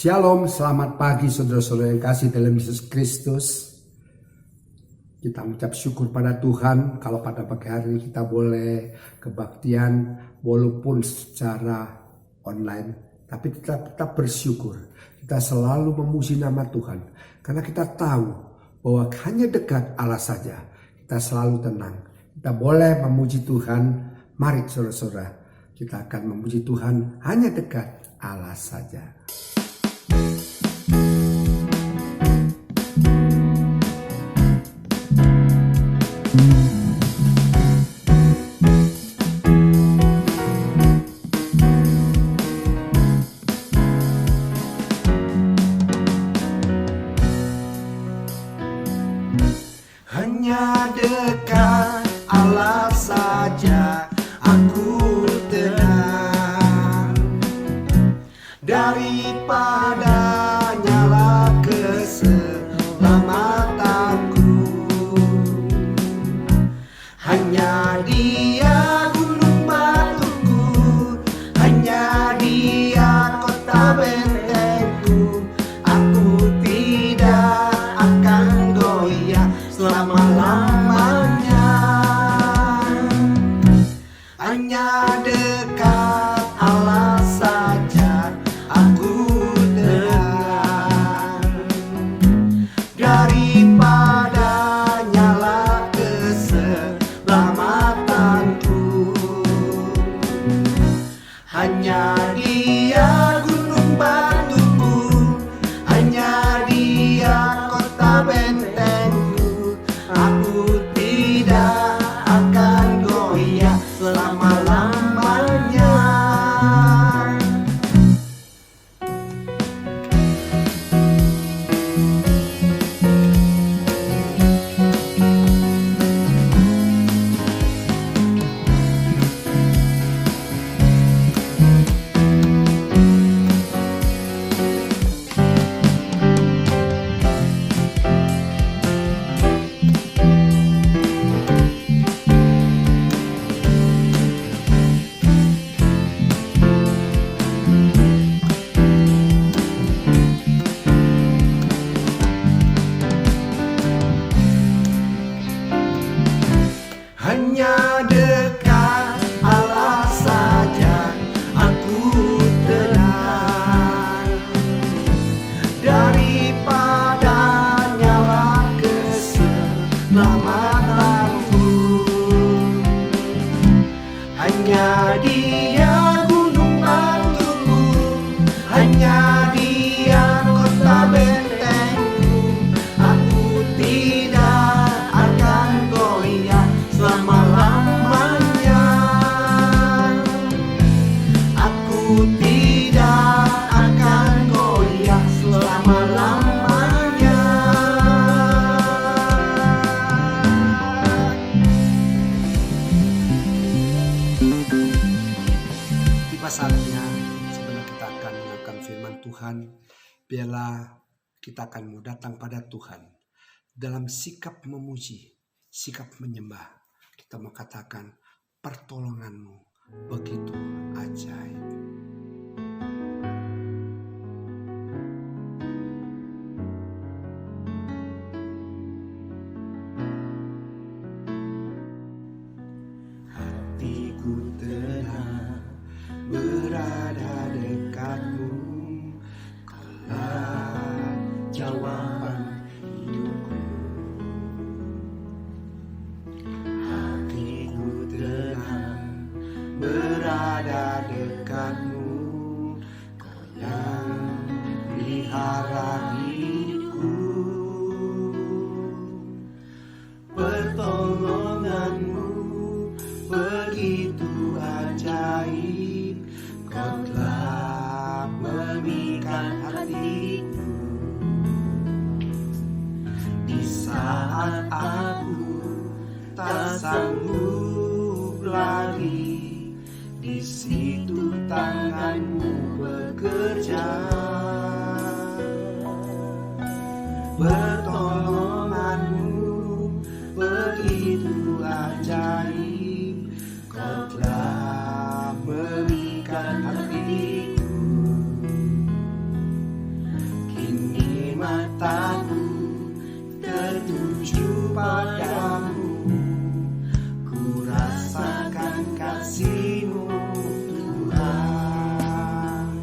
Shalom, selamat pagi saudara-saudara yang kasih dalam Yesus Kristus. Kita mengucap syukur pada Tuhan kalau pada pagi hari ini kita boleh kebaktian walaupun secara online. Tapi kita tetap bersyukur. Kita selalu memuji nama Tuhan. Karena kita tahu bahwa hanya dekat Allah saja kita selalu tenang. Kita boleh memuji Tuhan. Mari saudara-saudara, kita akan memuji Tuhan hanya dekat Allah saja. Hanya dekat Allah saja aku tenang, daripada nyala keselamatanku. Hanya Dia gunung batuku, hanya Dia kota bentengku. Aku tidak akan goyah selama-lamanya. Hanya dekat Allah saja aku tenang, daripada nyala keselamatanku. Hanya Dia gunung batuku, hanya Dia kota bentengku. Aku tidak akan goyah selama-lamanya. Hanya dekat Allah saja aku tenang, daripada nyala keselamatanku. Hanya Dia gunung batuku, hanya Dia kota bentengku. Aku tidak akan goyah selama-lamanya. Aku tidak akan goyah selama-lamanya. Tiba saatnya sebelum kita akan mendengarkan firman Tuhan, biarlah kita akan mau datang pada Tuhan dalam sikap memuji, sikap menyembah. Kita mau katakan pertolongan-Mu begitu ajaib. Hatiku tenang berada dekat-Mu, Kaulah jawaban hidupku. Hatiku tenang berada dekat-Mu, Kau yang pelihara hidupku. Pertolongan-Mu begitu ajaib, Kau telah memikat hatiku. Di saat aku tak sanggup lagi, di situ tangan-Mu bekerja. Pertolongan-Mu begitu ajaib, Kau telah memikat hatiku. mataku tertuju padamu, ku rasakan kasih-Mu Tuhan.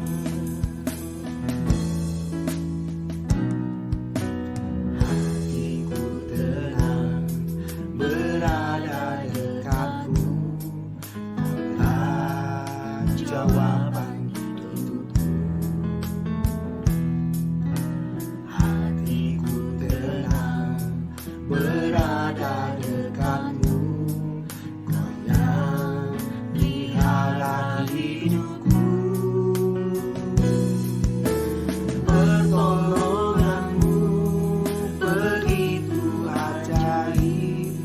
Hatiku tenang berada dekatmu, Kaulah jawaban hidupku. Hatiku tenang berada dekatmu, Kau yang pelihara hidupku. Pertolongan-Mu begitu ajaib,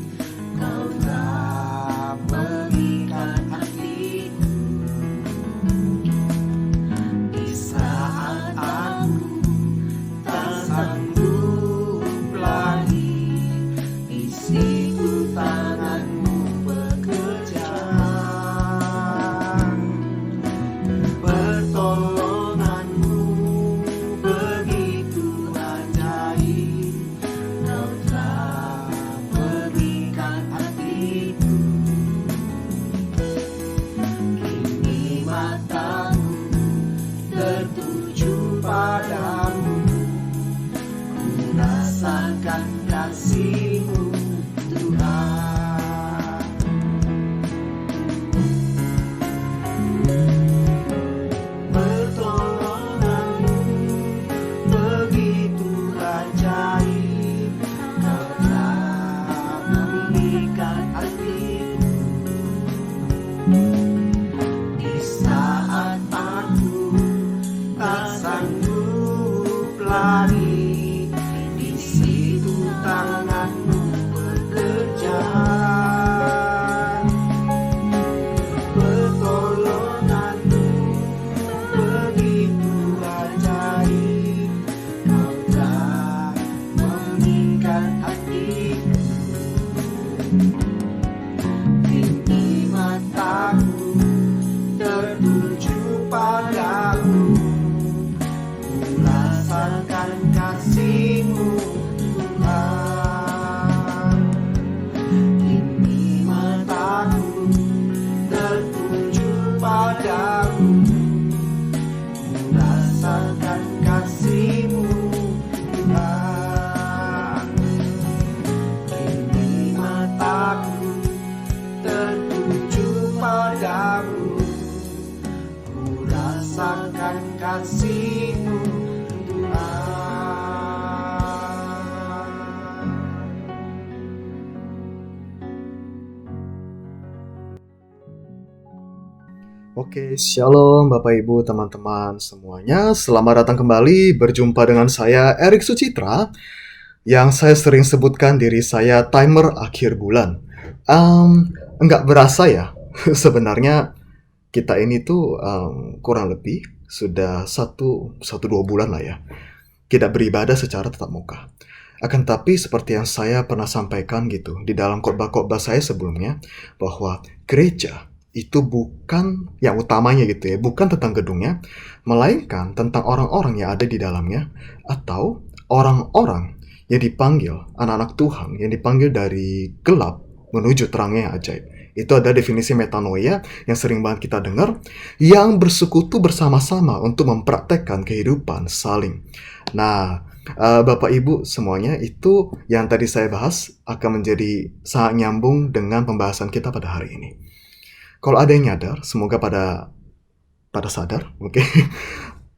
Kau telah mengikat hatiku. Di saat aku tak sanggup lagi, di situ tangan-Mu bekerja. Pertolongan-Mu begitu ajaib, Kau telah mengikat hatiku. Kini mataku tertuju padamu, ku rasakan kasih-Mu Tuhan. Pertolongan-Mu begitu ajaib, Kau telah mengikat hatiku. Di saat aku tak sanggup lagi, di situ tangan-Mu bekerja. Pertolongan-Mu begitu ajaib, Kau telah mengikat hatiku. Kini mataku tertuju padamu, ku rasakan kasih-Mu Tuhan. Kini mataku tertuju padamu, ku rasakan kasih-Mu Tuhan. Kini mataku tertuju padamu, ku rasakan kasih-Mu Tuhan. Oke, shalom Bapak Ibu teman-teman semuanya. Selamat datang kembali berjumpa dengan saya Erik Sucitra, yang saya sering sebutkan diri saya timer akhir bulan. Nggak berasa ya, sebenarnya kita ini tuh kurang lebih sudah 1-2 bulan lah ya, tidak beribadah secara tatap muka. Akan tapi seperti yang saya pernah sampaikan gitu di dalam khotbah-khotbah saya sebelumnya, bahwa gereja itu bukan yang utamanya gitu ya, bukan tentang gedungnya, melainkan tentang orang-orang yang ada di dalamnya, atau orang-orang yang dipanggil, anak-anak Tuhan yang dipanggil dari gelap menuju terangnya yang ajaib. Itu ada definisi metanoia yang sering banget kita dengar, yang bersekutu bersama-sama untuk mempraktekkan kehidupan saling. Nah, Bapak Ibu semuanya, itu yang tadi saya bahas akan menjadi sangat nyambung dengan pembahasan kita pada hari ini. Kalau ada yang nyadar, semoga pada sadar, oke.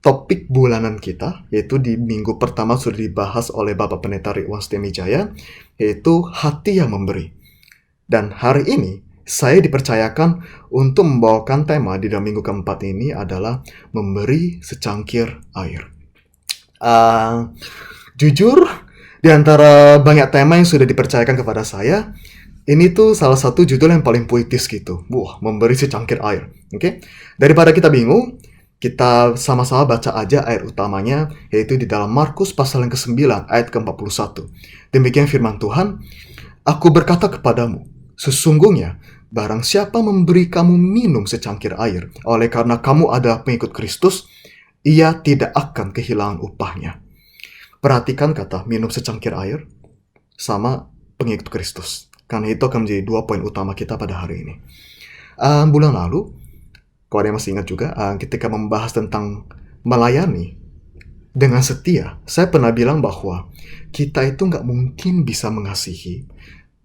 Topik bulanan kita, yaitu di minggu pertama sudah dibahas oleh Bapak Pendeta Ridwan Setemijaya, yaitu hati yang memberi. Dan hari ini, saya dipercayakan untuk membawakan tema di dalam minggu keempat ini adalah memberi secangkir air. Jujur, di antara banyak tema yang sudah dipercayakan kepada saya, ini tuh salah satu judul yang paling puitis gitu. Wah, memberi secangkir air. Oke? Daripada kita bingung, kita sama-sama baca aja ayat utamanya, yaitu di dalam Markus pasal yang ke-9 ayat ke-41. Demikian firman Tuhan, "Aku berkata kepadamu, sesungguhnya barang siapa memberi kamu minum secangkir air, oleh karena kamu adalah pengikut Kristus, ia tidak akan kehilangan upahnya." Perhatikan kata minum secangkir air sama pengikut Kristus. Karena itu akan menjadi 2 poin utama kita pada hari ini. Bulan lalu, kalau ada yang masih ingat juga, ketika membahas tentang melayani dengan setia, saya pernah bilang bahwa kita itu nggak mungkin bisa mengasihi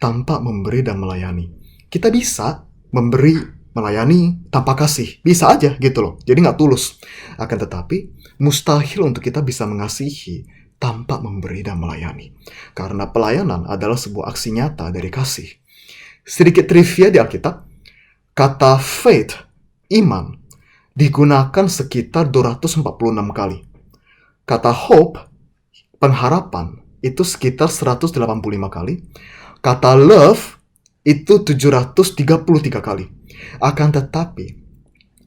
tanpa memberi dan melayani. Kita bisa memberi, melayani tanpa kasih. Bisa aja gitu loh. Jadi nggak tulus. Akan tetapi, mustahil untuk kita bisa mengasihi tanpa memberi dan melayani. Karena pelayanan adalah sebuah aksi nyata dari kasih. Sedikit trivia di Alkitab, kata faith, iman, digunakan sekitar 246 kali. Kata hope, pengharapan, itu sekitar 185 kali. Kata love, itu 733 kali. Akan tetapi,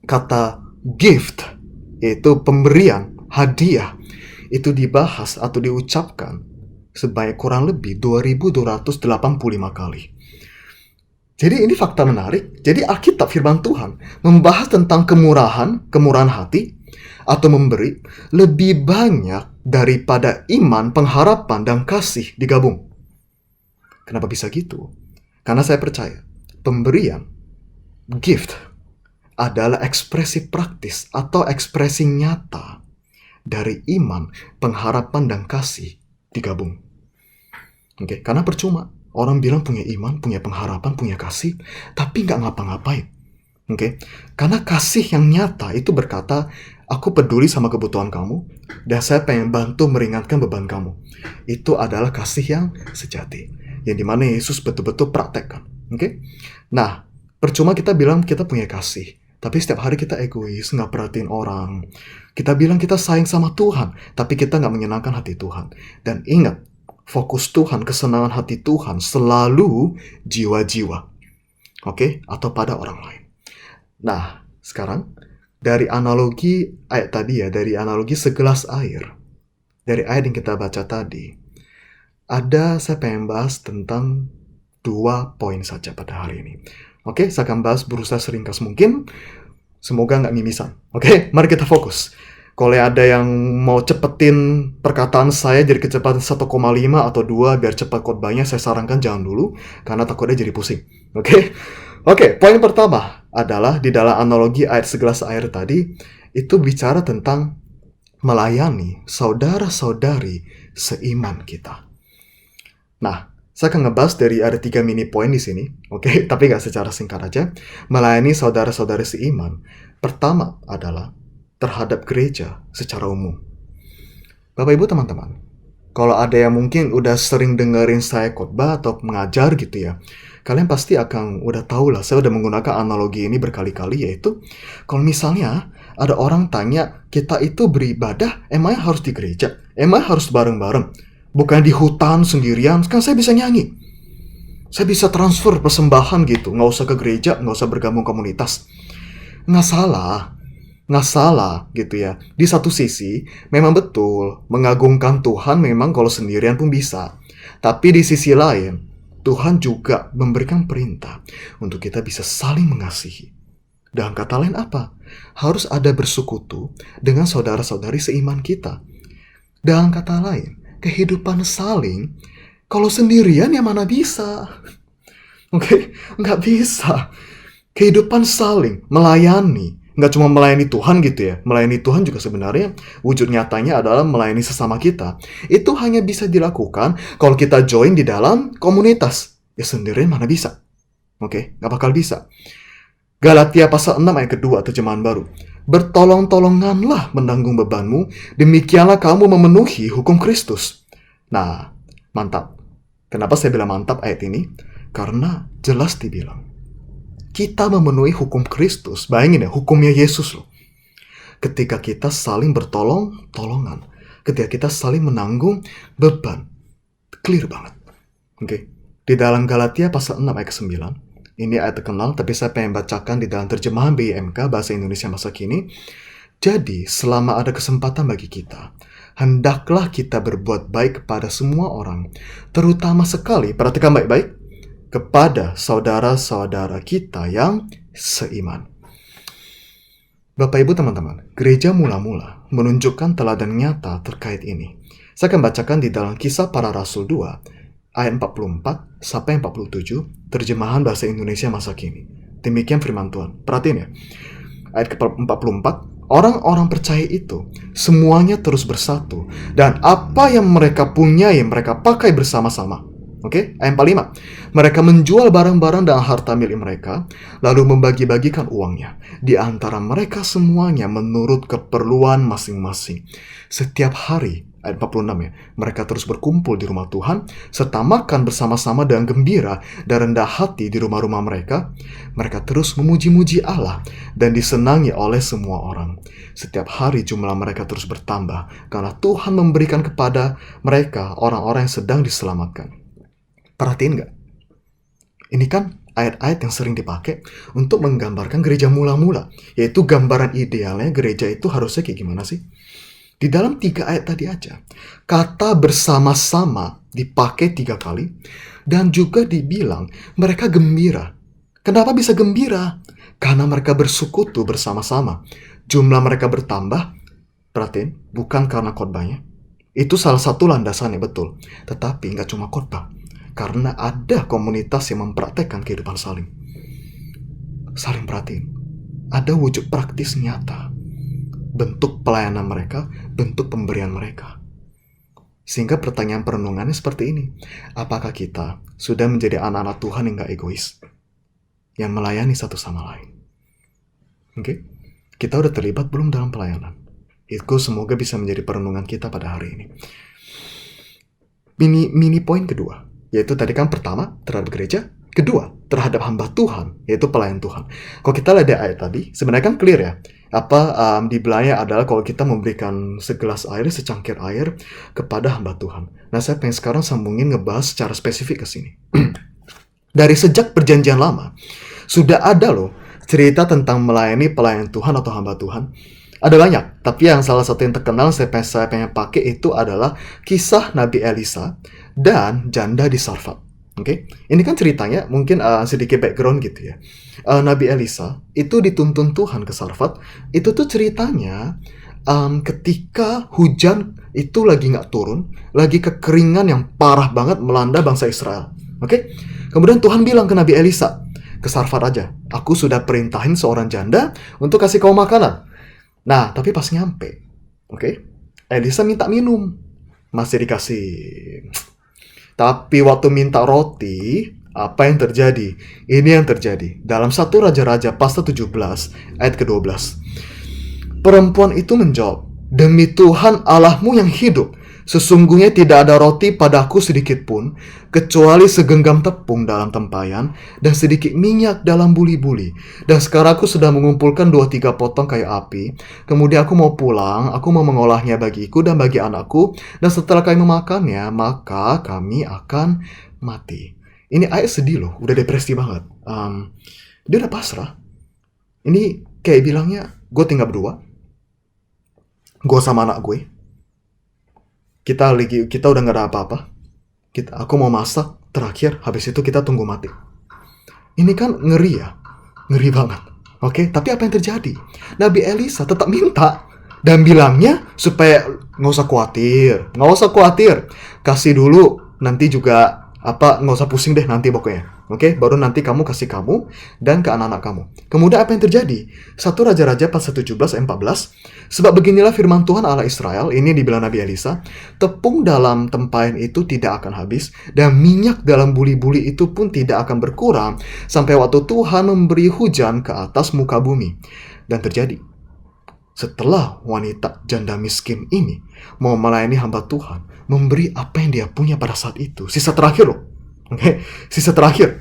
kata gift, itu pemberian, hadiah, itu dibahas atau diucapkan sebanyak kurang lebih 2285 kali. Jadi ini fakta menarik. Jadi Alkitab firman Tuhan membahas tentang kemurahan hati atau memberi lebih banyak daripada iman, pengharapan, dan kasih digabung. Kenapa bisa gitu? Karena saya percaya pemberian, gift, adalah ekspresi praktis atau ekspresi nyata dari iman, pengharapan, dan kasih digabung. Oke, karena percuma orang bilang punya iman, punya pengharapan, punya kasih, tapi nggak ngapa-ngapain. Oke, karena kasih yang nyata itu berkata, aku peduli sama kebutuhan kamu, dan saya pengen bantu meringankan beban kamu. Itu adalah kasih yang sejati, yang dimana Yesus betul-betul praktekkan. Oke, nah percuma kita bilang kita punya kasih, tapi setiap hari kita egois, nggak perhatiin orang. Kita bilang kita sayang sama Tuhan, tapi kita nggak menyenangkan hati Tuhan. Dan ingat, fokus Tuhan, kesenangan hati Tuhan selalu jiwa-jiwa. Oke? Atau pada orang lain. Nah, sekarang dari analogi ayat tadi ya, dari analogi segelas air, dari ayat yang kita baca tadi, saya pengen bahas tentang 2 poin saja pada hari ini. Oke, saya akan bahas berusaha seringkas mungkin. Semoga nggak mimisan. Oke, mari kita fokus. Kalau ada yang mau cepetin perkataan saya jadi kecepatan 1,5 atau 2 biar cepat khotbahnya, saya sarankan jangan dulu, karena takutnya jadi pusing. Oke, poin pertama adalah di dalam analogi ayat segelas air tadi, itu bicara tentang melayani saudara-saudari seiman kita. Nah, saya akan ngebahas dari ada 3 mini poin di sini, oke? Tapi nggak secara singkat aja. Melayani saudara-saudari seiman. Pertama adalah terhadap gereja secara umum. Bapak Ibu teman-teman, kalau ada yang mungkin udah sering dengerin saya khotbah atau mengajar gitu ya, kalian pasti akan udah tahu lah, saya udah menggunakan analogi ini berkali-kali, yaitu kalau misalnya ada orang tanya, kita itu beribadah, emangnya harus di gereja? Emangnya harus bareng-bareng? Bukan di hutan sendirian, kan saya bisa nyanyi. Saya bisa transfer persembahan gitu, nggak usah ke gereja, nggak usah bergabung komunitas. Nggak salah gitu ya. Di satu sisi, memang betul, mengagungkan Tuhan memang kalau sendirian pun bisa. Tapi di sisi lain, Tuhan juga memberikan perintah untuk kita bisa saling mengasihi. Dalam kata lain apa? Harus ada bersekutu dengan saudara-saudari seiman kita. Dalam kata lain, kehidupan saling, kalau sendirian ya mana bisa. Oke, nggak bisa. Kehidupan saling, melayani. Nggak cuma melayani Tuhan gitu ya. Melayani Tuhan juga sebenarnya wujud nyatanya adalah melayani sesama kita. Itu hanya bisa dilakukan kalau kita join di dalam komunitas. Ya sendirian mana bisa. Oke, nggak bakal bisa. Galatia pasal 6 ayat kedua terjemahan baru. Bertolong-tolonganlah menanggung bebanmu, demikianlah kamu memenuhi hukum Kristus. Nah, mantap. Kenapa saya bilang mantap ayat ini? Karena jelas dibilang, kita memenuhi hukum Kristus. Bayangin ya, hukumnya Yesus loh. Ketika kita saling bertolong-tolongan, ketika kita saling menanggung beban. Clear banget. Oke. Di dalam Galatia pasal 6 ayat 9, ini ayat terkenal, tapi saya pengen bacakan di dalam terjemahan BIMK, Bahasa Indonesia Masa Kini. Jadi, selama ada kesempatan bagi kita, hendaklah kita berbuat baik kepada semua orang, terutama sekali, perhatikan baik-baik, kepada saudara-saudara kita yang seiman. Bapak Ibu teman-teman, gereja mula-mula menunjukkan teladan nyata terkait ini. Saya akan bacakan di dalam Kisah Para Rasul 2, ayat 44 sampai 47, terjemahan bahasa Indonesia masa kini. Demikian firman Tuhan. Perhatiin ya. Ayat ke-44, orang-orang percaya itu semuanya terus bersatu, dan apa yang mereka punyai mereka pakai bersama-sama. Oke, ayat 45. Mereka menjual barang-barang dan harta milik mereka, lalu membagi-bagikan uangnya di antara mereka semuanya menurut keperluan masing-masing. Setiap hari, ayat 46 ya, mereka terus berkumpul di rumah Tuhan, serta makan bersama-sama dengan gembira dan rendah hati di rumah-rumah mereka. Mereka terus memuji-muji Allah dan disenangi oleh semua orang. Setiap hari jumlah mereka terus bertambah, karena Tuhan memberikan kepada mereka orang-orang yang sedang diselamatkan. Perhatiin nggak? Ini kan ayat-ayat yang sering dipakai untuk menggambarkan gereja mula-mula, yaitu gambaran idealnya gereja itu harusnya kayak gimana sih? Di dalam 3 ayat tadi aja, kata bersama-sama dipakai 3 kali, dan juga dibilang mereka gembira. Kenapa bisa gembira? Karena mereka bersekutu bersama-sama. Jumlah mereka bertambah, perhatiin, bukan karena khotbahnya. Itu salah satu landasannya, betul. Tetapi nggak cuma khotbah. Karena ada komunitas yang mempraktekkan kehidupan saling perhatiin. Ada wujud praktis nyata, bentuk pelayanan mereka, bentuk pemberian mereka. Sehingga pertanyaan perenungannya seperti ini. Apakah kita sudah menjadi anak-anak Tuhan yang gak egois, yang melayani satu sama lain? Oke? Kita udah terlibat belum dalam pelayanan? Itu semoga bisa menjadi perenungan kita pada hari ini. Mini poin kedua, yaitu tadi kan pertama terhadap gereja, kedua terhadap hamba Tuhan, yaitu pelayan Tuhan. Kalau kita lihat di ayat tadi, sebenarnya kan clear ya. Di belanya adalah kalau kita memberikan segelas air, secangkir air kepada hamba Tuhan. Nah, saya pengen sekarang sambungin ngebahas secara spesifik ke sini. Dari sejak perjanjian lama, sudah ada loh cerita tentang melayani pelayan Tuhan atau hamba Tuhan. Ada banyak, tapi yang salah satu yang terkenal saya pengen pakai itu adalah kisah Nabi Elisa dan janda di Sarfat. Oke, ini kan ceritanya mungkin sedikit background gitu ya. Nabi Elisa itu dituntun Tuhan ke Sarfat. Itu tuh ceritanya ketika hujan itu lagi nggak turun, lagi kekeringan yang parah banget melanda bangsa Israel. Oke, kemudian Tuhan bilang ke Nabi Elisa, ke Sarfat aja, aku sudah perintahin seorang janda untuk kasih kau makanan. Nah, tapi pas nyampe, Elisa minta minum, masih dikasih. Tapi waktu minta roti, apa yang terjadi? Ini yang terjadi. Dalam 1 Raja-Raja pasal 17, ayat ke-12. Perempuan itu menjawab, demi Tuhan Allahmu yang hidup, sesungguhnya tidak ada roti padaku sedikit pun, kecuali segenggam tepung dalam tempayan, dan sedikit minyak dalam buli-buli. Dan sekarang aku sudah mengumpulkan 2-3 potong kayu api. Kemudian aku mau pulang, aku mau mengolahnya bagiku dan bagi anakku. Dan setelah kami memakannya, maka kami akan mati. Ini ayat sedih loh, udah depresi banget. Dia udah pasrah. Ini kayak bilangnya, gue tinggal berdua. Gue sama anak gue. Kita udah gak ada apa-apa. Aku mau masak, terakhir habis itu kita tunggu mati. Ini kan ngeri ya, ngeri banget. Oke, tapi apa yang terjadi? Nabi Elisa tetap minta dan bilangnya supaya nggak usah khawatir, kasih dulu, nanti juga nggak usah pusing deh nanti pokoknya. Oke, baru nanti kamu kasih kamu dan ke anak-anak kamu. Kemudian apa yang terjadi? 1 Raja-Raja pasal 17 ayat 14. Sebab beginilah firman Tuhan Allah Israel, ini dibilang Nabi Elisa, tepung dalam tempayan itu tidak akan habis, dan minyak dalam buli-buli itu pun tidak akan berkurang, sampai waktu Tuhan memberi hujan ke atas muka bumi. Dan terjadi. Setelah wanita janda miskin ini mau melayani hamba Tuhan, memberi apa yang dia punya pada saat itu, sisa terakhir loh. Sisa terakhir,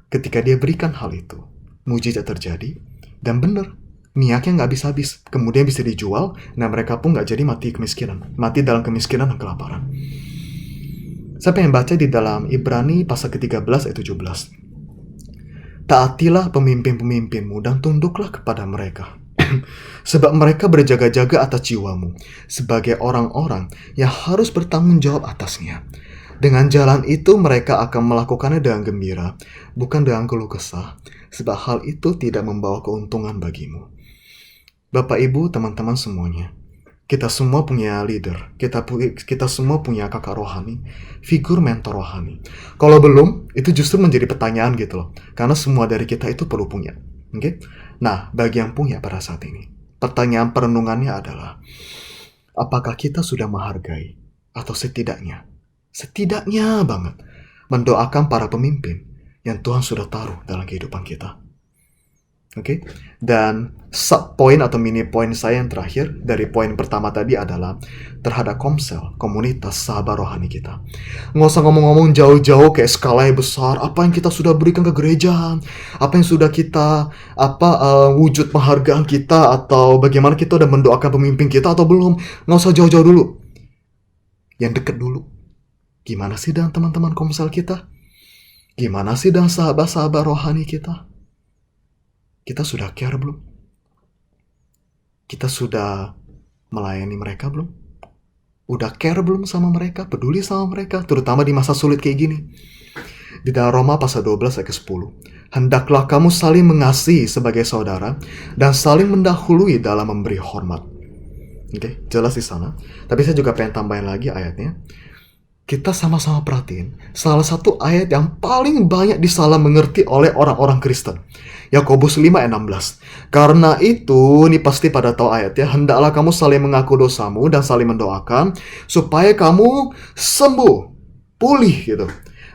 ketika dia berikan hal itu, mujizat terjadi, dan benar, minyaknya nggak habis-habis, kemudian bisa dijual, nah mereka pun nggak jadi mati dalam kemiskinan dan kelaparan. Saya pengen baca di dalam Ibrani pasal ke-13 ayat 17. Taatilah pemimpin-pemimpinmu dan tunduklah kepada mereka. Sebab mereka berjaga-jaga atas jiwamu, sebagai orang-orang yang harus bertanggung jawab atasnya. Dengan jalan itu mereka akan melakukannya dengan gembira, bukan dengan keluh kesah, sebab hal itu tidak membawa keuntungan bagimu. Bapak, Ibu, teman-teman semuanya, Kita semua punya leader, kita semua punya kakak rohani, figur mentor rohani. Kalau belum, itu justru menjadi pertanyaan gitu loh. Karena semua dari kita itu perlu punya. Oke? Nah, bagi yang punya pada saat ini, pertanyaan perenungannya adalah, apakah kita sudah menghargai atau setidaknya banget mendoakan para pemimpin yang Tuhan sudah taruh dalam kehidupan kita? Oke, dan sub-poin atau mini poin saya yang terakhir dari poin pertama tadi adalah terhadap komsel, komunitas sahabat rohani kita. Nggak usah ngomong-ngomong jauh-jauh kayak skala yang besar, apa yang kita sudah berikan ke gereja, apa yang sudah kita, wujud penghargaan kita, atau bagaimana kita udah mendoakan pemimpin kita atau belum. Nggak usah jauh-jauh dulu. Yang deket dulu. Gimana sih dengan teman-teman komsel kita? Gimana sih dengan sahabat-sahabat rohani kita? Kita sudah care belum? Kita sudah melayani mereka belum? Udah care belum sama mereka? Peduli sama mereka? Terutama di masa sulit kayak gini. Di dalam Roma pasal 12 ayat 10. Hendaklah kamu saling mengasihi sebagai saudara dan saling mendahului dalam memberi hormat. Oke, jelas di sana. Tapi saya juga pengen tambahin lagi ayatnya. Kita sama-sama perhatiin salah satu ayat yang paling banyak disalah mengerti oleh orang-orang Kristen. Yakobus 5 ayat 16. Karena itu, ini pasti pada tahu ayatnya, hendaklah kamu saling mengaku dosamu dan saling mendoakan supaya kamu sembuh, pulih gitu.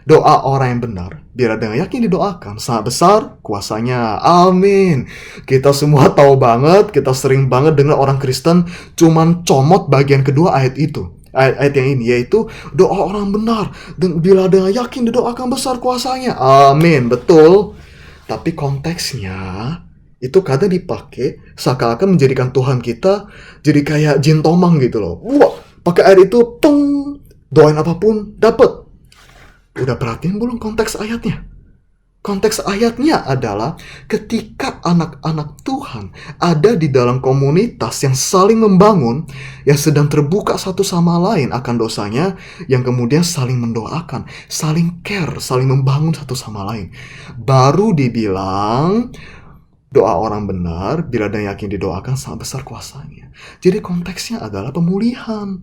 Doa orang yang benar, biar dengan yakin didoakan, sangat besar kuasanya. Amin. Kita semua tahu banget, kita sering banget dengar orang Kristen cuman comot bagian kedua ayat itu. Ayat yang ini, yaitu doa orang benar, bila dengan yakin didoakan besar kuasanya. Amin, betul. Tapi konteksnya itu kadang dipakai seakan-akan menjadikan Tuhan kita jadi kayak jin tomang gitu loh. Wah, pakai air itu, peng, doain apapun dapat. Udah perhatiin belum konteks ayatnya? Konteks ayatnya adalah ketika anak-anak Tuhan ada di dalam komunitas yang saling membangun, yang sedang terbuka satu sama lain akan dosanya, yang kemudian saling mendoakan, saling care, saling membangun satu sama lain. Baru dibilang doa orang benar, bila dan yakin didoakan sangat besar kuasanya. Jadi konteksnya adalah pemulihan.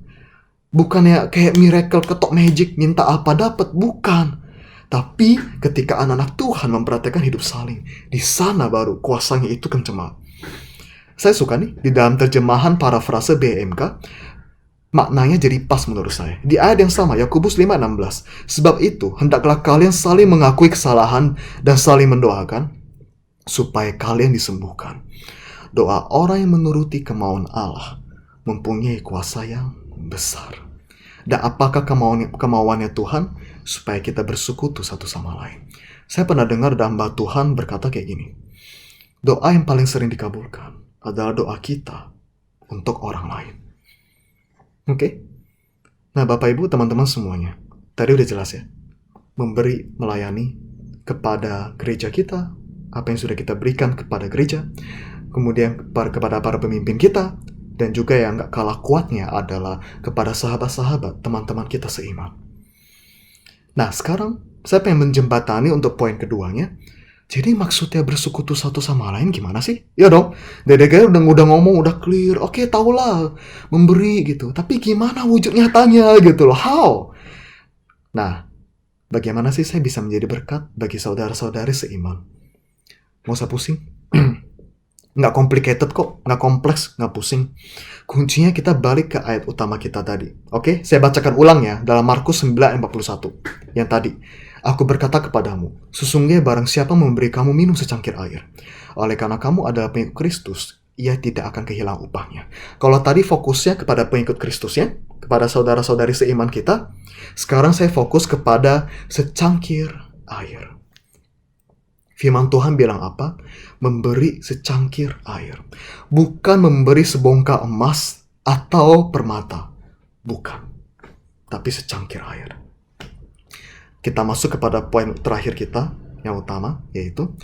Bukannya kayak miracle ketok magic, minta apa dapat, bukan. Tapi ketika anak-anak Tuhan memperhatikan hidup saling, di sana baru kuasanya itu kencang. Saya suka nih, di dalam terjemahan parafrase BMK, maknanya jadi pas menurut saya. Di ayat yang sama, Yakobus 5:16. Sebab itu, hendaklah kalian saling mengakui kesalahan dan saling mendoakan, supaya kalian disembuhkan. Doa orang yang menuruti kemauan Allah mempunyai kuasa yang besar. Dan apakah kemauannya Tuhan? Supaya kita bersekutu satu sama lain. Saya pernah dengar hamba Tuhan berkata kayak gini. Doa yang paling sering dikabulkan adalah doa kita untuk orang lain. Oke? Nah, Bapak Ibu, teman-teman semuanya. Tadi udah jelas ya. Memberi, melayani kepada gereja kita. Apa yang sudah kita berikan kepada gereja. Kemudian kepada para pemimpin kita. Dan juga yang gak kalah kuatnya adalah kepada sahabat-sahabat, teman-teman kita seiman. Nah, sekarang saya pengen menjembatani untuk poin keduanya. Jadi maksudnya bersekutu satu sama lain gimana sih? Ya dong, Dede udah ngomong, udah clear. Oke, tahulah, memberi gitu. Tapi gimana wujud nyatanya gitu loh, how? Nah, bagaimana sih saya bisa menjadi berkat bagi saudara-saudari seiman? Nggak usah pusing. Nggak complicated kok, nggak kompleks, nggak pusing. Kuncinya kita balik ke ayat utama kita tadi. Oke, saya bacakan ulang ya, dalam Markus 9:41. Yang tadi, aku berkata kepadamu, sesungguhnya barang siapa memberi kamu minum secangkir air, oleh karena kamu adalah pengikut Kristus, ia tidak akan kehilangan upahnya. Kalau tadi fokusnya kepada pengikut Kristus ya, kepada saudara-saudari seiman kita, sekarang saya fokus kepada secangkir air. Firman Tuhan bilang apa? Memberi secangkir air. Bukan memberi sebongkah emas atau permata. Bukan. Tapi secangkir air. Kita masuk kepada poin terakhir kita, yang utama, yaitu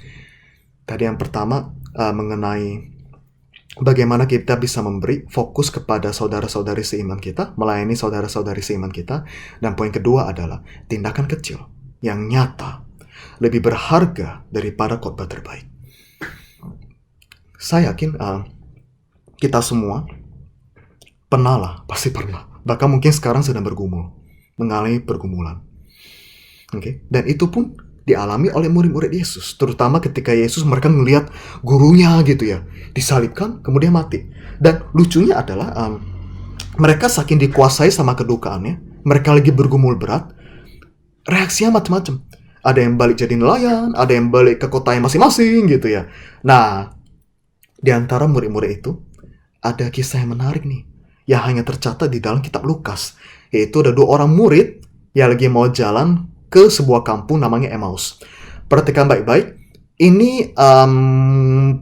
tadi yang pertama mengenai bagaimana kita bisa memberi, fokus kepada saudara-saudari seiman kita, melayani saudara-saudari seiman kita. Dan poin kedua adalah tindakan kecil yang nyata lebih berharga daripada khotbah terbaik. Saya yakin kita semua Pernah lah, pasti pernah. Bahkan mungkin sekarang sedang bergumul, mengalami pergumulan. Oke, dan itu pun dialami oleh murid-murid Yesus, terutama ketika Yesus mereka melihat gurunya gitu ya, disalibkan kemudian mati. Dan lucunya adalah mereka saking dikuasai sama kedukaannya, mereka lagi bergumul berat, reaksinya macam-macam. Ada yang balik jadi nelayan, ada yang balik ke kotanya masing-masing gitu ya. Nah, di antara murid-murid itu ada kisah yang menarik nih, yang hanya tercatat di dalam kitab Lukas, yaitu ada 2 orang murid yang lagi mau jalan ke sebuah kampung namanya Emmaus. Perhatikan baik-baik, ini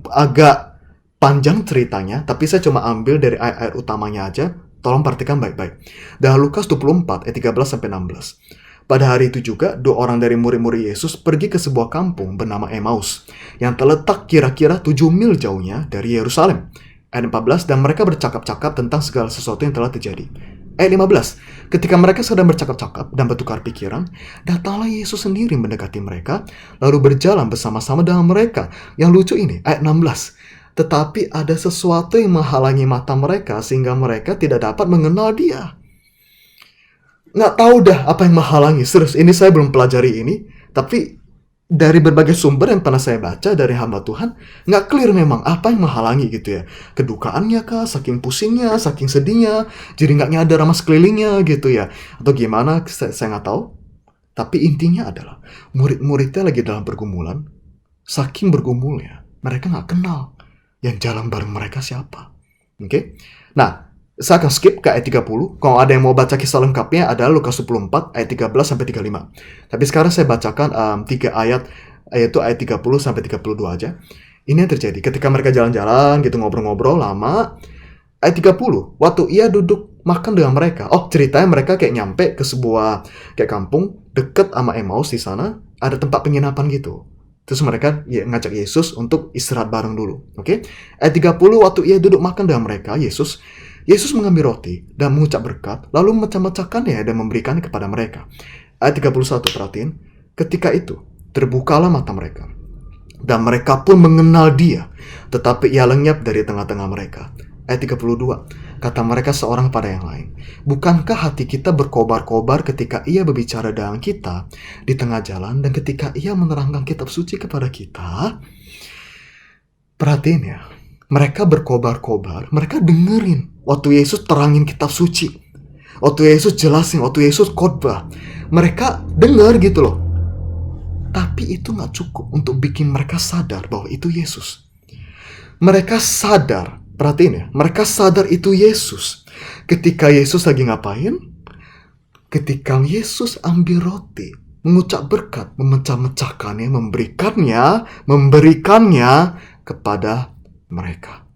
agak panjang ceritanya, tapi saya cuma ambil dari ayat-ayat utamanya aja. Tolong perhatikan baik-baik. Dalam Lukas 24 ayat 13-16. Pada hari itu juga, 2 orang dari murid-murid Yesus pergi ke sebuah kampung bernama Emmaus, yang terletak kira-kira 7 mil jauhnya dari Yerusalem. Ayat 14, dan mereka bercakap-cakap tentang segala sesuatu yang telah terjadi. Ayat 15, ketika mereka sedang bercakap-cakap dan bertukar pikiran, datanglah Yesus sendiri mendekati mereka, lalu berjalan bersama-sama dengan mereka. Yang lucu ini, ayat 16, tetapi ada sesuatu yang menghalangi mata mereka sehingga mereka tidak dapat mengenal dia. Nggak tahu dah apa yang menghalangi. Serius, ini saya belum pelajari ini, tapi dari berbagai sumber yang pernah saya baca dari hamba Tuhan, nggak clear memang apa yang menghalangi gitu ya. Kedukaannya kah, saking pusingnya, saking sedihnya, jadi nggak nyadar sama sekelilingnya gitu ya. Atau gimana, saya nggak tahu. Tapi intinya adalah, murid-muridnya lagi dalam pergumulan, saking bergumulnya, mereka nggak kenal yang jalan bareng mereka siapa. Oke? Nah, saya akan skip ke ayat 30. Kalau ada yang mau baca kisah lengkapnya adalah Lukas 24 ayat 13-35. Tapi sekarang saya bacakan 3 ayat, yaitu ayat 30-32 aja. Ini yang terjadi ketika mereka jalan-jalan gitu, ngobrol-ngobrol lama. Ayat 30, waktu ia duduk makan dengan mereka. Oh, ceritanya mereka kayak nyampe ke sebuah kayak kampung deket sama Emmaus. Di sana ada tempat penginapan gitu. Terus mereka ngajak Yesus untuk istirahat bareng dulu. Oke? Ayat 30, waktu ia duduk makan dengan mereka, Yesus mengambil roti dan mengucap berkat, lalu memecah-mecahkannya dan memberikannya kepada mereka. Ayat 31, perhatiin. Ketika itu, terbukalah mata mereka, dan mereka pun mengenal dia, tetapi ia lenyap dari tengah-tengah mereka. Ayat 32, kata mereka seorang pada yang lain, bukankah hati kita berkobar-kobar ketika ia berbicara dengan kita di tengah jalan, dan ketika ia menerangkan kitab suci kepada kita? Perhatiin ya, mereka berkobar-kobar, mereka dengerin waktu Yesus terangin kitab suci, waktu Yesus jelasin, waktu Yesus khotbah, mereka dengar gitu loh. Tapi itu gak cukup untuk bikin mereka sadar bahwa itu Yesus. Mereka sadar, perhatiin ya, mereka sadar itu Yesus. Ketika Yesus lagi ngapain? Ketika Yesus ambil roti, mengucap berkat, memecah-mecahkannya, memberikannya kepada mereka.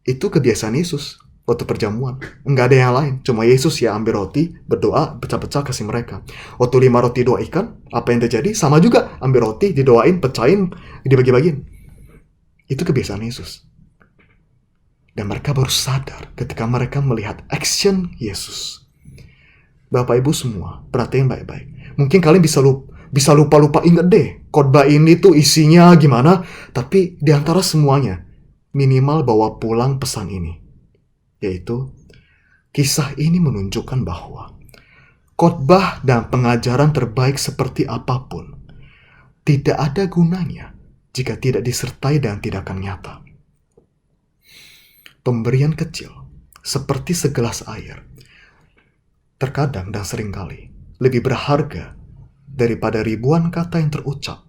Itu kebiasaan Yesus waktu perjamuan. Enggak ada yang lain. Cuma Yesus ya ambil roti, berdoa, pecah-pecah kasih mereka. Waktu 5 roti 2 ikan, apa yang terjadi? Sama juga. Ambil roti, didoain, pecahin, dibagi-bagiin. Itu kebiasaan Yesus. Dan mereka baru sadar ketika mereka melihat action Yesus. Bapak Ibu semua, perhatiin baik-baik. Mungkin kalian bisa lupa-lupa inget deh. Khotbah ini tuh isinya gimana. Tapi di antara semuanya, minimal bawa pulang pesan ini, yaitu kisah ini menunjukkan bahwa khotbah dan pengajaran terbaik seperti apapun tidak ada gunanya jika tidak disertai dengan tindakan nyata. Pemberian kecil seperti segelas air terkadang dan seringkali lebih berharga daripada ribuan kata yang terucap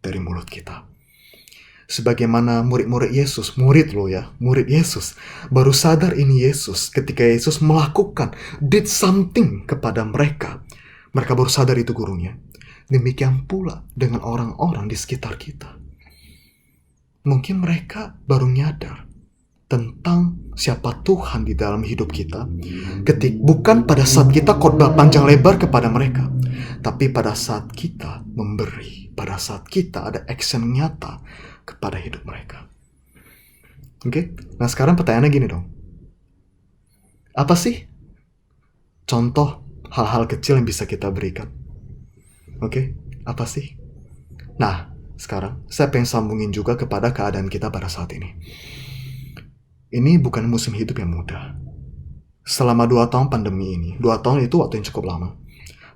dari mulut kita. Sebagaimana murid-murid Yesus, murid Yesus, baru sadar ini Yesus ketika Yesus did something kepada mereka. Mereka baru sadar itu gurunya. Demikian pula dengan orang-orang di sekitar kita. Mungkin mereka baru nyadar tentang siapa Tuhan di dalam hidup kita. Bukan pada saat kita khotbah panjang lebar kepada mereka, tapi pada saat kita memberi, pada saat kita ada action nyata kepada hidup mereka. Oke? Nah sekarang pertanyaannya gini dong. Apa sih contoh hal-hal kecil yang bisa kita berikan? Oke? Apa sih? Nah, sekarang saya pengen sambungin juga kepada keadaan kita pada saat ini. ini bukan musim hidup yang mudah. Selama 2 tahun pandemi ini, 2 tahun itu waktu yang cukup lama,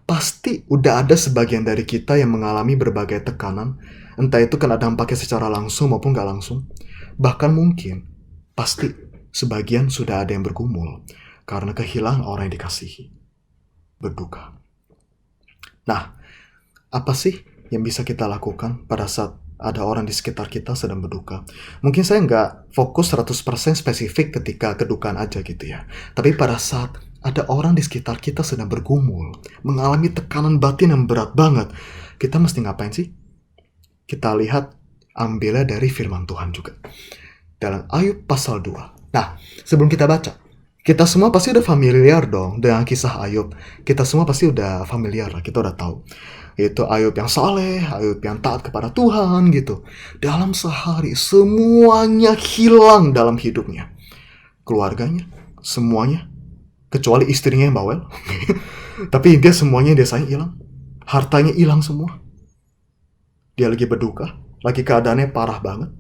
pasti udah ada sebagian dari kita yang mengalami berbagai tekanan, entah itu kena dampaknya secara langsung maupun gak langsung. Bahkan mungkin, pasti sebagian sudah ada yang bergumul karena kehilangan orang yang dikasihi, berduka. Nah, apa sih yang bisa kita lakukan pada saat ada orang di sekitar kita sedang berduka? Mungkin saya nggak fokus 100% spesifik ketika kedukaan aja gitu ya. Tapi pada saat ada orang di sekitar kita sedang bergumul, mengalami tekanan batin yang berat banget, kita mesti ngapain sih? Kita lihat ambilnya dari firman Tuhan juga. Dalam Ayub pasal 2. Nah, sebelum kita baca, kita semua pasti udah familiar dong dengan kisah Ayub. Kita semua pasti udah familiar lah, kita udah tahu. Itu Ayub yang saleh, Ayub yang taat kepada Tuhan gitu. Dalam sehari semuanya hilang dalam hidupnya. Keluarganya, semuanya. Kecuali istrinya yang bawel. Tapi intinya semuanya dia sayang hilang. Hartanya hilang semua. Dia lagi berduka, lagi keadaannya parah banget.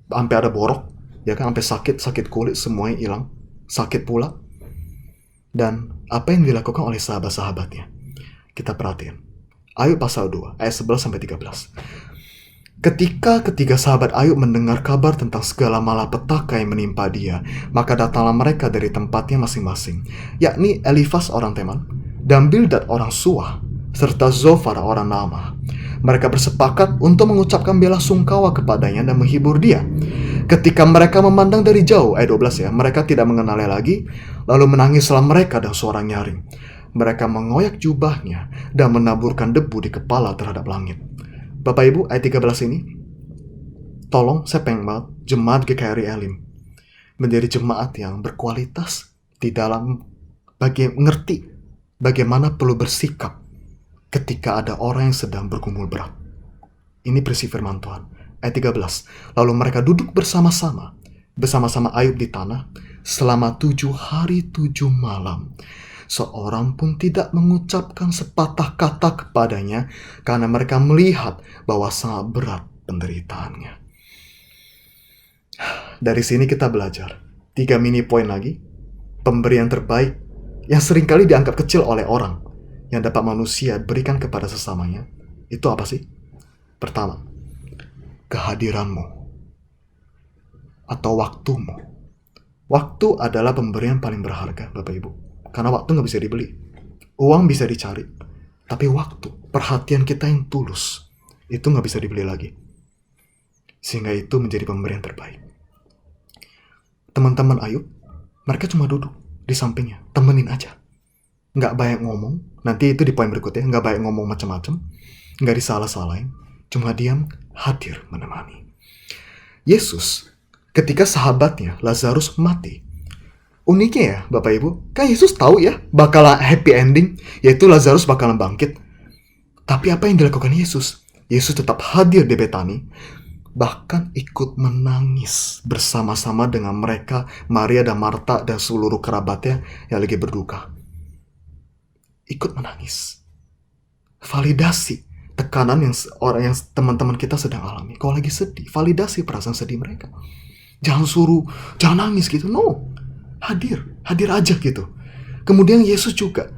Sampai ada borok, ya kan, sampai sakit kulit semuanya hilang. Sakit pula. Dan apa yang dilakukan oleh sahabat-sahabatnya? Kita perhatiin. Ayub pasal 2, ayat 11-13. Ketika ketiga sahabat Ayub mendengar kabar tentang segala malapetaka yang menimpa dia, maka datanglah mereka dari tempatnya masing-masing, yakni Elifas orang Teman, dan Bildad orang Suah, serta Zofar orang Naamah. Mereka bersepakat untuk mengucapkan bela sungkawa kepadanya dan menghibur dia. Ketika mereka memandang dari jauh, ayat 12 ya, mereka tidak mengenalnya lagi, lalu menangislah mereka dengan suara nyaring. Mereka mengoyak jubahnya dan menaburkan debu di kepala terhadap langit. Bapak Ibu, ayat 13 ini, tolong saya pengen banget jemaat GKRI Elim menjadi jemaat yang berkualitas di dalam ngerti bagaimana perlu bersikap ketika ada orang yang sedang bergumul berat. Ini prinsip firman Tuhan. Ayat 13. Lalu mereka duduk bersama-sama Ayub di tanah selama 7 hari 7 malam. Seorang pun tidak mengucapkan sepatah kata kepadanya karena mereka melihat bahwa sangat berat penderitaannya. Dari sini kita belajar 3 mini poin lagi. Pemberian terbaik yang seringkali dianggap kecil oleh orang yang dapat manusia berikan kepada sesamanya. Itu apa sih? Pertama, kehadiranmu atau waktumu. Waktu adalah pemberian paling berharga, Bapak Ibu. Karena waktu nggak bisa dibeli. Uang bisa dicari. Tapi waktu, perhatian kita yang tulus, itu nggak bisa dibeli lagi. Sehingga itu menjadi pemberian terbaik. Teman-teman Ayub, mereka cuma duduk di sampingnya, temenin aja. Nggak banyak ngomong, nanti itu di poin berikutnya, nggak banyak ngomong macam-macam, nggak disalah-salahin, cuma diam, hadir menemani. Yesus, ketika sahabatnya Lazarus mati, uniknya ya Bapak Ibu, kan Yesus tahu ya bakalan happy ending, yaitu Lazarus bakalan bangkit. Tapi apa yang dilakukan Yesus? Yesus tetap hadir di Betani, bahkan ikut menangis bersama-sama dengan mereka, Maria dan Marta dan seluruh kerabatnya yang lagi berduka. Ikut menangis. Validasi tekanan yang orang yang teman-teman kita sedang alami. Kalau lagi sedih, validasi perasaan sedih mereka. Jangan nangis gitu. No. Hadir aja gitu. Kemudian Yesus juga.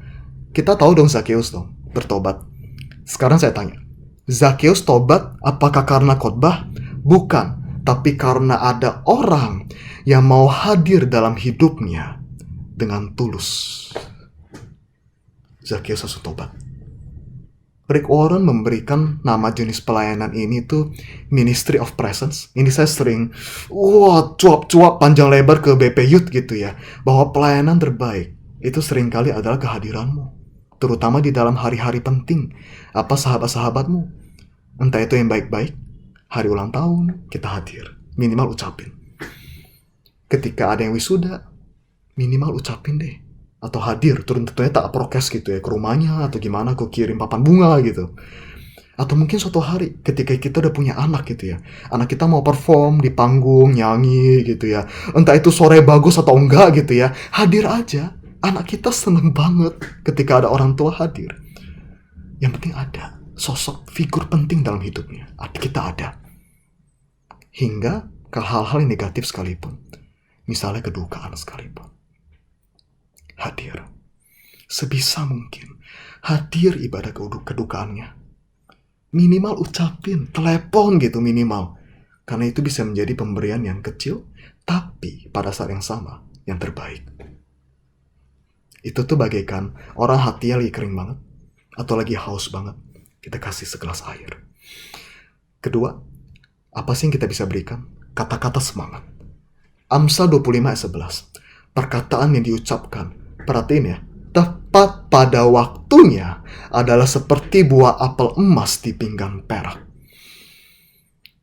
Kita tahu dong Zakheus dong, bertobat. Sekarang saya tanya, Zakheus tobat apakah karena khotbah? Bukan, tapi karena ada orang yang mau hadir dalam hidupnya dengan tulus. Zakheus harus tobat. Rick Warren memberikan nama jenis pelayanan ini tuh Ministry of Presence. Ini saya sering cuap-cuap panjang lebar ke BP Youth gitu ya, bahwa pelayanan terbaik itu seringkali adalah kehadiranmu, terutama di dalam hari-hari penting. Apa sahabat-sahabatmu, entah itu yang baik-baik, hari ulang tahun kita hadir, minimal ucapin. Ketika ada yang wisuda, minimal ucapin deh. Atau hadir, tentunya tak prokes gitu ya, ke rumahnya atau gimana, aku kirim papan bunga gitu. Atau mungkin suatu hari ketika kita udah punya anak gitu ya, anak kita mau perform di panggung, nyanyi gitu ya, entah itu sore bagus atau enggak gitu ya, hadir aja. Anak kita seneng banget ketika ada orang tua hadir. Yang penting ada sosok figur penting dalam hidupnya, kita ada. Hingga ke hal-hal yang negatif sekalipun. Misalnya kedukaan sekalipun. Hadir. Sebisa mungkin. Hadir ibadah kedukaannya. Minimal ucapin, telepon gitu minimal. Karena itu bisa menjadi pemberian yang kecil, tapi pada saat yang sama, yang terbaik. Itu tuh bagaikan orang hatinya lagi kering banget, atau lagi haus banget. Kita kasih segelas air. Kedua, apa sih yang kita bisa berikan? Kata-kata semangat. Amsal 25 ayat 11. Perkataan yang diucapkan, perhatiin ya, tepat pada waktunya adalah seperti buah apel emas di pinggan perak.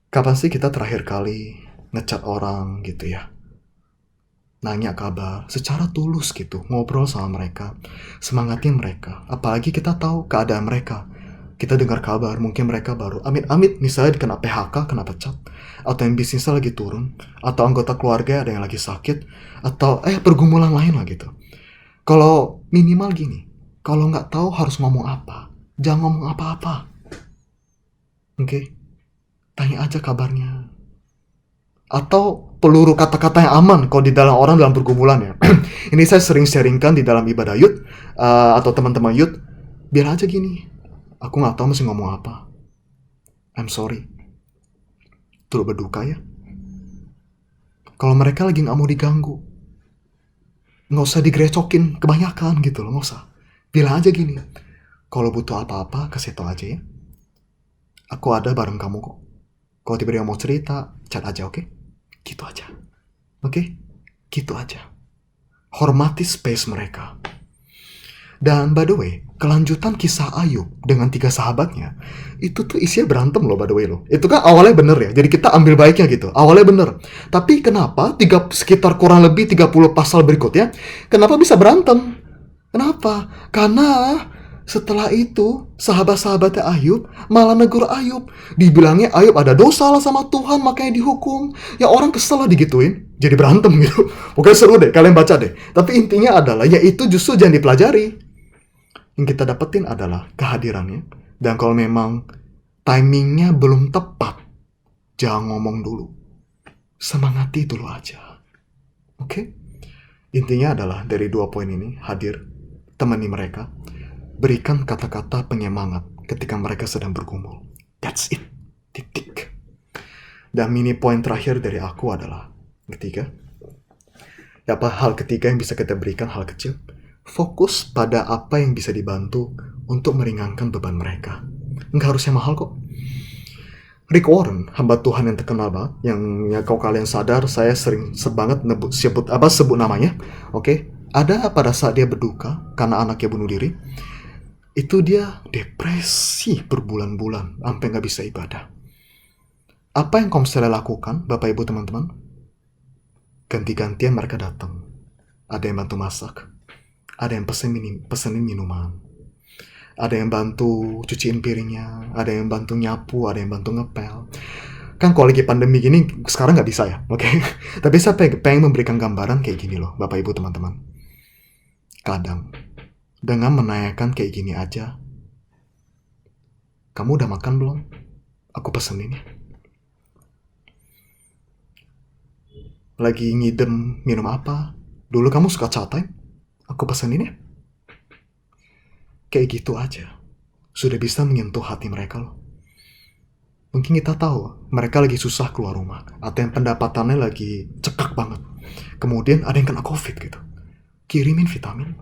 Kapan sih kita terakhir kali ngechat orang gitu ya? Nanya kabar secara tulus gitu, ngobrol sama mereka, semangatin mereka. Apalagi kita tahu keadaan mereka. Kita dengar kabar, mungkin mereka baru amit-amit misalnya kena PHK, kena pecat, atau yang bisnisnya lagi turun, atau anggota keluarga ada yang lagi sakit, atau pergumulan lain lah gitu. Kalau minimal gini, kalau nggak tahu harus ngomong apa, jangan ngomong apa-apa. Oke? Tanya aja kabarnya. Atau peluru kata-kata yang aman kalau di dalam orang dalam pergumulan ya. Ini saya sering sharingkan di dalam ibadah youth, atau teman-teman youth. Biar aja gini, aku nggak tahu mesti ngomong apa. I'm sorry. Turut berduka ya. Kalau mereka lagi nggak mau diganggu, nggak usah digrecokin kebanyakan gitu loh, nggak usah. Bilang aja gini, kalau butuh apa-apa kasih tau aja ya. Aku ada bareng kamu kok. Kalau tiba-tiba mau cerita, chat aja, oke? Gitu aja. Oke? Gitu aja. Hormati space mereka. Dan by the way, kelanjutan kisah Ayub dengan 3 sahabatnya, itu tuh isinya berantem loh by the way loh. Itu kan awalnya bener ya, jadi kita ambil baiknya gitu. Awalnya bener. Tapi kenapa sekitar kurang lebih 30 pasal berikutnya, kenapa bisa berantem? Kenapa? Karena setelah itu, sahabat-sahabatnya Ayub malah negur Ayub. Dibilangnya Ayub ada dosa lah sama Tuhan, makanya dihukum. Ya orang kesel lah digituin, jadi berantem gitu. Pokoknya seru deh, kalian baca deh. Tapi intinya adalah, yaitu justru jangan dipelajari. Yang kita dapetin adalah kehadirannya. Dan kalau memang timingnya belum tepat, jangan ngomong dulu. Semangati dulu aja. Oke? Intinya adalah dari 2 poin ini, hadir, temani mereka. Berikan kata-kata penyemangat ketika mereka sedang bergumul. That's it. Titik. Dan mini poin terakhir dari aku adalah ketiga. Hal ketiga yang bisa kita berikan, hal kecil. Fokus pada apa yang bisa dibantu untuk meringankan beban mereka. Nggak harus yang mahal kok. Rick Warren, hamba Tuhan yang terkenal banget, yang ya kalau kalian sadar, saya sering banget sebut namanya. Oke? Ada pada saat dia berduka karena anaknya bunuh diri. Itu dia depresi berbulan-bulan sampai nggak bisa ibadah. Apa yang Komsel lakukan, Bapak Ibu teman-teman? Ganti-gantian mereka datang. Ada yang bantu masak, ada yang pesenin minuman, ada yang bantu cuciin piringnya, ada yang bantu nyapu, ada yang bantu ngepel. Kan kalau lagi pandemi gini sekarang nggak bisa ya, oke? Tapi saya pengen memberikan gambaran kayak gini loh, Bapak Ibu teman-teman. Kadang dengan menanyakan kayak gini aja, kamu udah makan belum? Aku pesenin ya. Lagi ngidem minum apa? Dulu kamu suka chat time? Aku pesenin ya. Kayak gitu aja. Sudah bisa menyentuh hati mereka loh. Mungkin kita tahu mereka lagi susah keluar rumah, atau yang pendapatannya lagi cekak banget. Kemudian ada yang kena COVID gitu. Kirimin vitamin.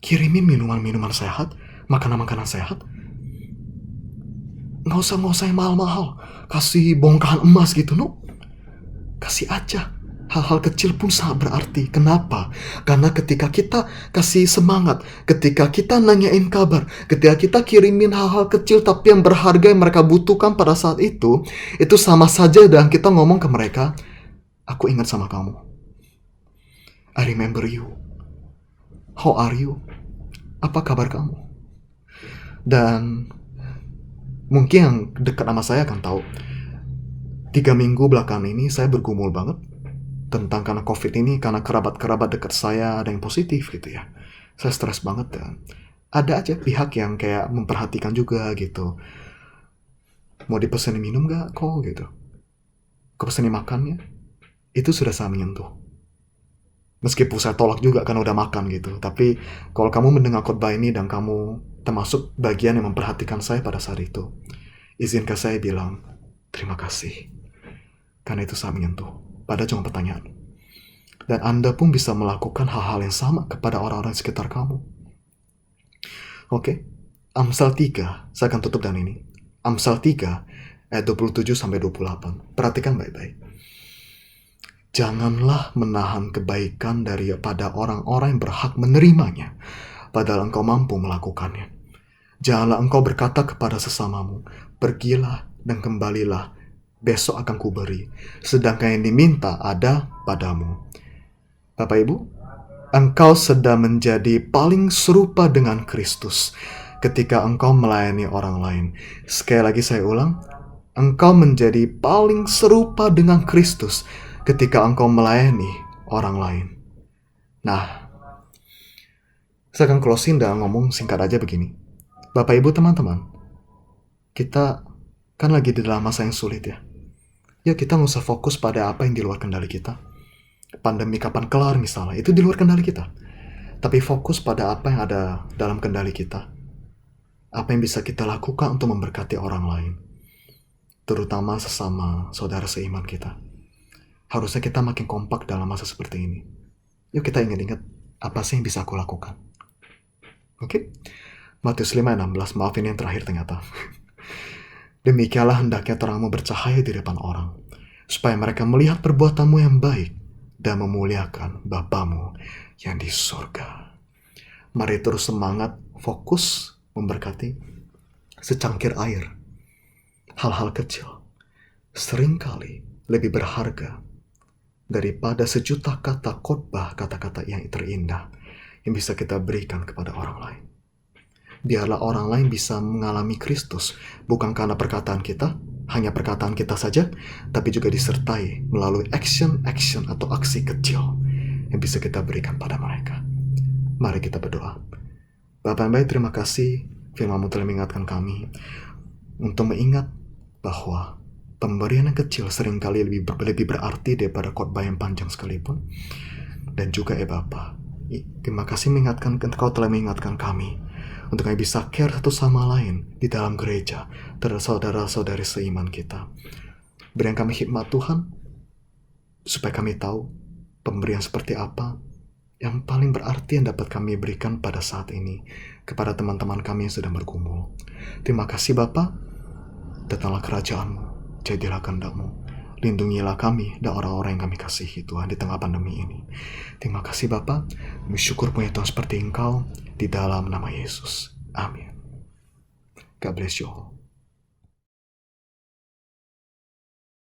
Kirimin minuman-minuman sehat, makanan-makanan sehat. Nggak usah yang mahal-mahal. Kasih bongkahan emas gitu, no. Kasih aja. Hal-hal kecil pun sangat berarti. Kenapa? Karena ketika kita kasih semangat, ketika kita nanyain kabar, ketika kita kirimin hal-hal kecil tapi yang berharga yang mereka butuhkan pada saat itu sama saja dengan kita ngomong ke mereka, aku ingat sama kamu. I remember you. How are you? Apa kabar kamu? Dan mungkin yang dekat sama saya akan tahu, 3 minggu belakangan ini saya bergumul banget tentang karena COVID ini, karena kerabat-kerabat dekat saya ada yang positif gitu ya. Saya stres banget dan ada aja pihak yang kayak memperhatikan juga gitu. Mau dipesenin minum gak kok gitu? Kepesenin makannya? itu sudah saya menyentuh. Meskipun saya tolak juga karena udah makan gitu. Tapi kalau kamu mendengar khotbah ini dan kamu termasuk bagian yang memperhatikan saya pada saat itu, izinkan saya bilang terima kasih. Karena itu saya menyentuh. Padahal cuma pertanyaan. Dan Anda pun bisa melakukan hal-hal yang sama kepada orang-orang di sekitar kamu. Oke, Amsal 3, saya akan tutup dengan ini. Amsal 3 ayat 27-28. Perhatikan baik-baik. Janganlah menahan kebaikan daripada orang-orang yang berhak menerimanya, padahal engkau mampu melakukannya. Janganlah engkau berkata kepada sesamamu, pergilah dan kembalilah, besok akan kuberi, sedangkan yang diminta ada padamu. Bapak Ibu, engkau sedang menjadi paling serupa dengan Kristus ketika engkau melayani orang lain. Sekali lagi saya ulang, engkau menjadi paling serupa dengan Kristus ketika engkau melayani orang lain. Nah, saya akan closing dan ngomong singkat aja begini. Bapak Ibu teman-teman, kita kan lagi di dalam masa yang sulit ya. Ya kita nggak usah fokus pada apa yang di luar kendali kita. Pandemi kapan kelar misalnya, itu di luar kendali kita. Tapi fokus pada apa yang ada dalam kendali kita. Apa yang bisa kita lakukan untuk memberkati orang lain. Terutama sesama saudara seiman kita. Harusnya kita makin kompak dalam masa seperti ini. Yuk kita ingat-ingat apa sih yang bisa aku lakukan. Oke? Matius 5:16, maaf ini yang terakhir ternyata. Demikianlah hendaknya terangmu bercahaya di depan orang, supaya mereka melihat perbuatanmu yang baik dan memuliakan Bapamu yang di surga. Mari terus semangat, fokus, memberkati secangkir air. Hal-hal kecil seringkali lebih berharga daripada sejuta kata khotbah, kata-kata yang terindah yang bisa kita berikan kepada orang lain. Biarlah orang lain bisa mengalami Kristus, bukan karena perkataan kita, hanya perkataan kita saja, tapi juga disertai melalui action atau aksi kecil yang bisa kita berikan pada mereka. Mari kita berdoa. Bapa yang baik, terima kasih firman-Mu telah mengingatkan kami untuk mengingat bahwa pemberian yang kecil seringkali lebih berarti daripada khotbah yang panjang sekalipun. Dan juga Bapa, terima kasih mengingatkan, Engkau telah mengingatkan kami untuk kami bisa care satu sama lain di dalam gereja terhadap saudara-saudari seiman kita. Berikan kami hikmat Tuhan, supaya kami tahu pemberian seperti apa yang paling berarti yang dapat kami berikan pada saat ini kepada teman-teman kami yang sedang bergumul. Terima kasih Bapa, datanglah kerajaan-Mu, jadilah kehendak-Mu. Lindungilah kami dan orang-orang yang kami kasihi Tuhan di tengah pandemi ini. Terima kasih Bapa, bersyukur punya Tuhan seperti Engkau, di dalam nama Yesus. Amin. God bless you all.